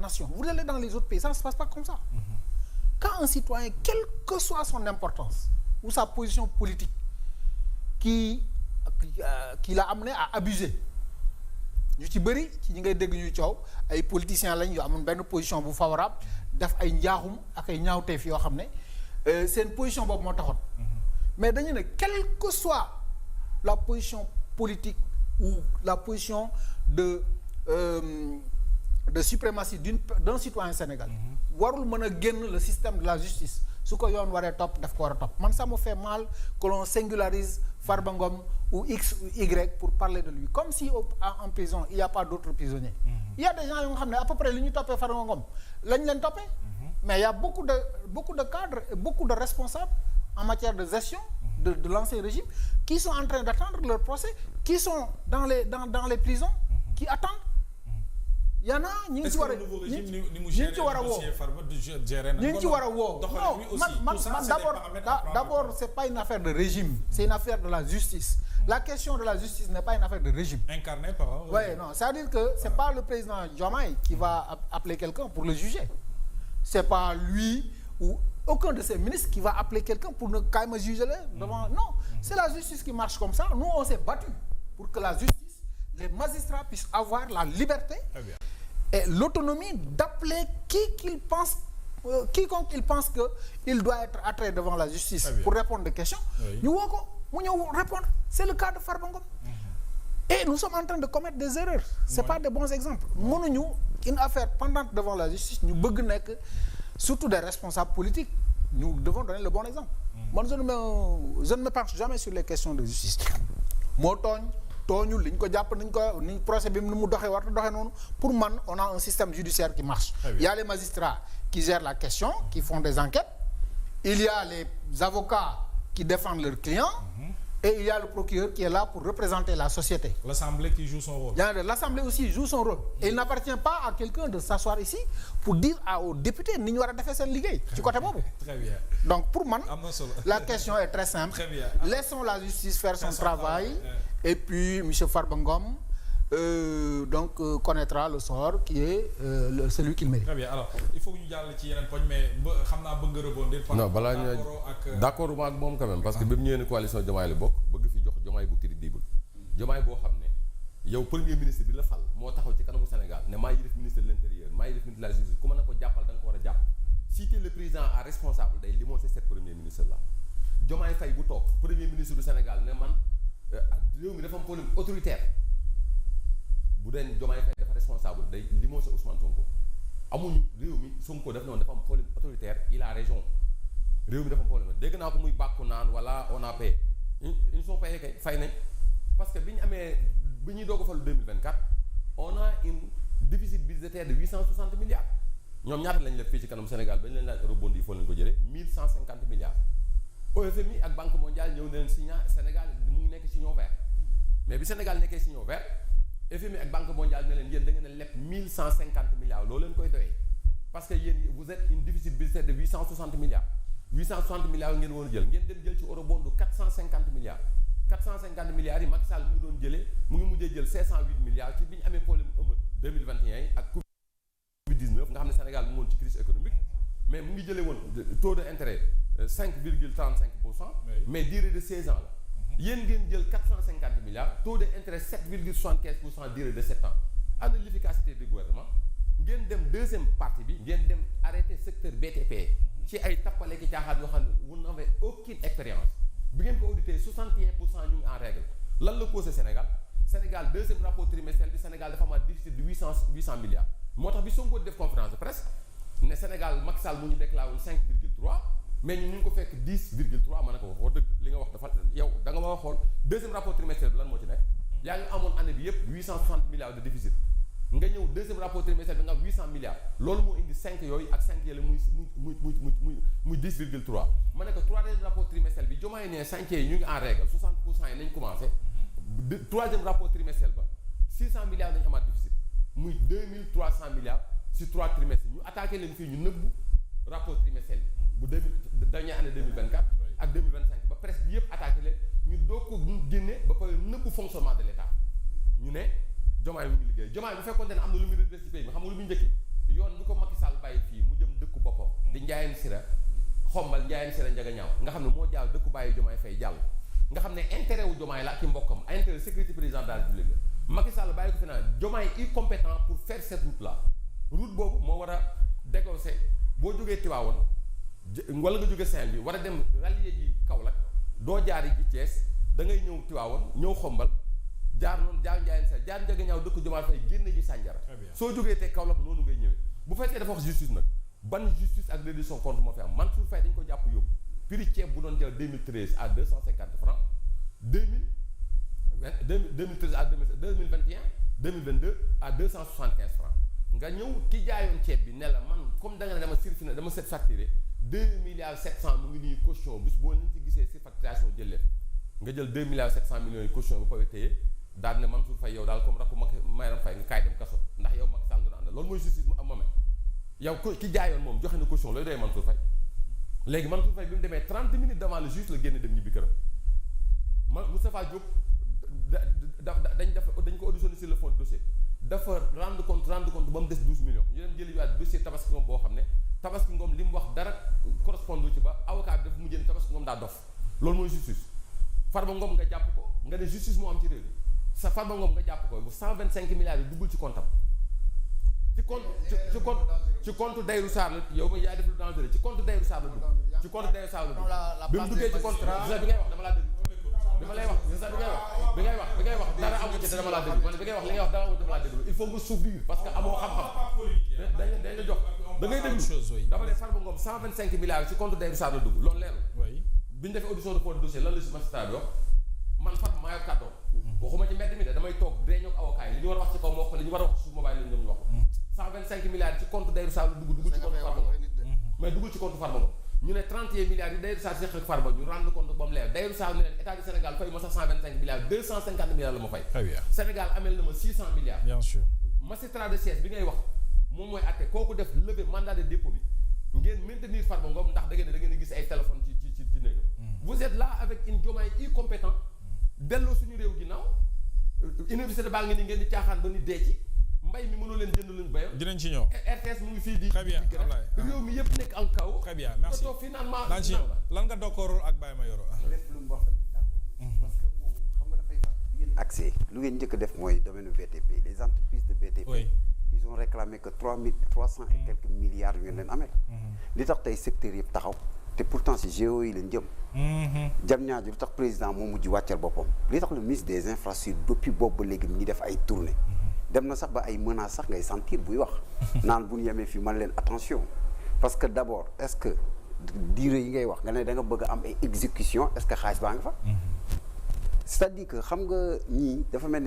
nation. Vous allez dans les autres pays, ça ne se passe pas comme ça. Quand un citoyen, quelle que soit son importance ou sa position politique, qui l'a amené à abuser, ñu ci bëri ci ñi ngay dégg ñuy coow ay politiciens lañ yu amoon benn position bu favorable def ay njaaxum ak ay ñaawteef yoo xam ne seen position boobu moo taxoon. Mais dañu ne quelle que soit la position politique ou la position de suprématie d'un citoyen sénégalais. warul mën a génn le système de la justice su ko yoon waree topp daf ko war a topp man ça me fait mal que l'on singularise Farba Ngom ou X ou Y pour parler de lui comme si en prison il y a pas d'autres prisonniers. Il y a des gens yoo nga xam ne à peu près li ñu toppee Farba Ngom lañ leen toppee. Mais il y a beaucoup de cadres et beaucoup de responsables en matière de gestion de l'ancien régime qui sont en train d'attendre leur procès, qui sont dans les prisons, qui attendent. Il y en a ñi ngi ci war a ñi ci war a woo ñi ci war a woo non d'abord c'est pas une affaire de régime, c'est une affaire de la justice. La question de la justice n'est pas une affaire de régime. Incarné par un régime. Ouais, non, c'est-à-dire que c'est pas le président Diomaye qui va appeler quelqu'un pour le juger. C'est pas lui ou aucun de ses ministres qui va appeler quelqu'un pour ne quand même juger devant. Non, c'est la justice qui marche comme ça. Nous, on s'est battu pour que la justice, les magistrats puissent avoir la liberté et l'autonomie d'appeler quiconque il pense que il doit être attrait devant la justice pour répondre des questions. Ñu woo ko mu ñëw répondre. C'est le cas de Farba Ngom. Et nous sommes en train de commettre des erreurs. C'est pas des bons exemples. Mënuñu une affaire pendante devant la justice ñu bëgg nekk surtout des responsables politiques. Nous devons donner le bon exemple. Moi, je ne me penche jamais sur les questions de justice. moo tooñu li ñu ko jàpp nañ ko ni procès bi ni mu doxee war a doxee noonu pour man on a un système judiciaire qui marche. Il y a les magistrats qui gèrent la question, qui font des enquêtes. Il y a les avocats qui défendent leurs clients. Et il y a le procureur qui est là pour représenter la société. L'Assemblée qui joue son rôle. L'Assemblée aussi joue son rôle. Et il n'appartient pas à quelqu'un de s'asseoir ici pour dire aux députés ni ñu war a defee seen liggéey ci côté boobu. Très bien. Donc pour man la question est très simple. Très bien. Laissons la justice faire son travail. Et puis monsieur Farba Ngom connaîtra le sort qui est celui qu'il mérite. Très bien. Alors il faut que ñu jàll ci yeneen poñ mais xam naa bëgg nga rebondir. Non balaa ñu d'accord ak moom quand même parce que bi mu ñëwee ne coalition Diomaye la bokk bëgg fi jox Diomaye bu crédible Diomaye boo xam ne yow premier ministre bi la fal moo taxaw ci kanamu Sénégal ne maa yilif ministre de l'intérieur maa yilif ministre de la justice ku mën a ko jàppal da nga ko war a jàpp si t'es le président à responsable day limoger cette premier ministre là Diomaye Faye bu toog premier ministre du Sénégal ne man réew mi dafa am problème autoritaire bu dee Diomaye Faye dafa responsable day limoger Ousmane Sonko amuñu réew mi Sonko daf noonu dafa am problème autoritaire il a raison réew mi dafa am problème dégg naa ko muy bàkku naan wala on a payé ils sont payés kay fay nañ parce que bi ñuy doog a falu 2024 on a une déficit budgétaire de 860 milliards ñoom ñaata lañ def fii ci kanam Sénégal bañ leen laaj eurobond yi foo leen ko jëlee 1150 milliards FMI ak Banque mondiale ñëw na leen signa Sénégal mu ngi nekk signon vert mais bi Sénégal nekkee signon vert FMI ak Banque mondiale ne leen yéen da ngeen a leb 1150 milliards loolu leen koy doyee parce que yéen vous êtes une déficit budgétaire de 860 milliards 860 milliards ngeen woon jël ngeen dem jël ci eurobond 450 milliards 450 milliards yi Macky Sall mu ngi doon jëlee mu ngi mujjee jël 508 milliards ci bi ñu amee problème ëmët 2021 yi ak Covid-19 nga xam ne Sénégal mu ngi woon ci crise économique mais mu ngi jëlee woon taux de intérêt 5,35%. Mais durée de 16 ans la. yéen ngeen jël 450 milliards taux de intérêt 7,75% durée de 7 ans. Ana l'efficacité du gouvernement ngeen dem deuxième partie bi ngeen dem arrêter secteur BTP ci ay tappale ki caaxaan yoo xam ne vous n'avez aucune expérience bi ngeen ko audité 61% ñu ngi en règle lan la causé Sénégal deuxième rapport trimestriel bi Sénégal dafa am déficit de 800 milliards moo tax bi Sonko def conférence de presse ne Sénégal Macky Sall mu ñu déclaré woon 5,3 mais ñu ngi ko fekk 10,3 ma ne ko wax dëgg li nga wax dafa yow da nga ma xool deuxième rapport trimestriel bi lan moo ci nekk yaa ngi amoon année bi yëpp 860 milliards de déficit nga ñëw deuxième rapport trimestriel bi nga am 800 milliards loolu moo indi 5 yooyu ak 5 yële muy 10,3 ma ne ko troisième rapport trimestriel bi Diomaye ne 5 yi ñu ngi en règle 60% yi nañ commencé troisième rapport trimestriel ba 600 milliards nañu amaat déficit muy 2300 milliards sur 3 trimestres ñu attaqué leen fii ñu nëbbu rapport trimestriel bi bu dernière année 2024 ak 2025 ba presque bi yëpp attaqué leen ñu doog ko génne ba pare nëbbu fonctionnement de l'État ñu ne Diomaye mu ngi liggéey Diomaye bu fekkoon ne am na lu muy redressé pays bi xam nga lu muy njëkkee yoon Ndiayène Sira xombal Ndiayène Sira Ndiaga ñaaw nga xam ne moo jàll dëkku bàyyi Diomaye Faye jàll nga xam ne intérêt wu Diomaye la ak i mbokkam intérêt sécurité président de la République la Macky Sall bàyyi ko fi naan Diomaye est compétent pour faire cette route là route boobu moo war a dégoosé boo jógee Tivaouane wala nga jógee Saint-Louis war a dem rallier ji Kaolack doo jaari ji Thiès da ngay ñëw Tivaouane ñëw xombal jaar noonu jaar Ndiayène Sira jaar Ndiaga ñaaw dëkk Diomaye Faye génn ji Sandiara soo jógee te Kaolack noonu ngay ñëwee bu fekkee dafa wax justice nag ban justice ak reddition compte moo fi am Mansour Faye dañu ko jàpp yóbbu prix ceeb bu doon jël 2013 à 250 francs 2013 à 2021 2022 à 275 francs nga ñëw ki jaayoon ceeb bi ne la man comme da nga ne dama surfina dama set facturé 2 milliards 700 mu ngi nii caution bis boo leen ci gisee surfacturation jël leen nga jël 2 milliards 700 millions yi caution ba pare téye daal ne Mansour Faye yow daal comme rakku Mayram Faye nga kaay dem kaso ndax yow Macky Sall nga àndal loolu mooy justice mu am moom yow ki jaayoon moom joxe na caution looy doy Mansour Faye léegi Mansour Faye bi mu demee 30 minutes devant le juge la génn dem ñibbi këram Moustapha Diop dañ ko auditionné sur le fond du dossier dafa rendre compte ba mu des 12 millions ñu dem jëli waat dossier Tabaski Ngom boo xam ne Tabaski Ngom li mu wax dara correspondre ci ba avocat bi dafa mu jënd Tabaski Ngom daa dof loolu mooy justice Farba Ngom nga jàpp ko nga ne justice moo am ci réew mi sa Farba Ngom nga jàpp ko bu 125 milliards yi duggul ci compte am ci compte Dayru Sarr la yow ma yaay def lu dangereux ci compte Dayru Sarr la dugg ci compte Dayru Sarr la dugg bi mu duggee ci compte bi ngay wax dama laa dëgg dama lay wax bi ngay wax dara amu ci te dama laa déglu man bi ngay wax li ngay wax dara amu ci dama laa déglu il faut nga s'ouvrir parce que amoo xam-xam dañ la jox da ngay déglu dama ne Farba Ngom 125 milliards ci compte Dayru Sarr la dugg loolu leerul bi ñu defee audition de fond de dossier lan la si magistrat bi wax man Farba maa yor kàddoom waxuma ci mbedd mi de damay toog réunion ak avocat yi li ñu war a wax ci kaw ma wax ko li ñu war a wax ci suuf ma bàyyi leen ñu wax 125 milliards ci compte Dayru Sarr la dugg ci compte Farba Ngom mais duggul ci compte Farba Ngom ñu ne 31 milliards yi Dayru Sarr seq ak Farba ñu rendre compte ba mu leer Dayru Sarr ne leen état du Sénégal fay ma sax 125 milliards 250 milliards la ma fay. Très bien. Sénégal amel na ma 600 milliards. Bien sûr. magistrat de siège bi ngay wax moom mooy àtte kooku def lever mandat de dépôt bi ngeen maintenir Farba Ngom ndax da ngeen a gis ay téléphone ci néegam. Vous êtes là avec une Diomaye incompétent delloo suñu réew ginnaaw université baa ngi ni ngeen di caaxaan ba ni dee ci. mbay mi mënoo leen jënd luñ bayoo. dinañ ci ñëw. RTS mu ngi fii di. très bien réew mi yëpp nekk en kaw. très bien merci nga toog finalement. daañu ci ñëw lan nga dokkoorul ak Baye Mayoro. lépp lu mu wax tamit d'accord. parce que moom xam nga dafay fàttali yéen accès lu ngeen njëkk a def mooy domaine BTP les entreprises de BTP. oui ils ont réclamé que 300 et quelques milliards yu ngeen leen amee. li tax tey secteur yëpp taxaw. te pourtant si géo yi lañ jëm. jam ñaaju lu tax président moo mujj wàccal boppam. li tax le ministre des infrastructures depuis boobu ba léegi mi ngi def ay tournées. dem na sax ba ay menaces sax ngay sentir buy wax naan bu ñu yemee fii man leen attention parce que d'abord est-ce que durée yi ngay wax nga ne da nga bëgg a am ay exécution est-ce que xaalis baa nga fa c'est-à-dire que xam nga ñii dafa mel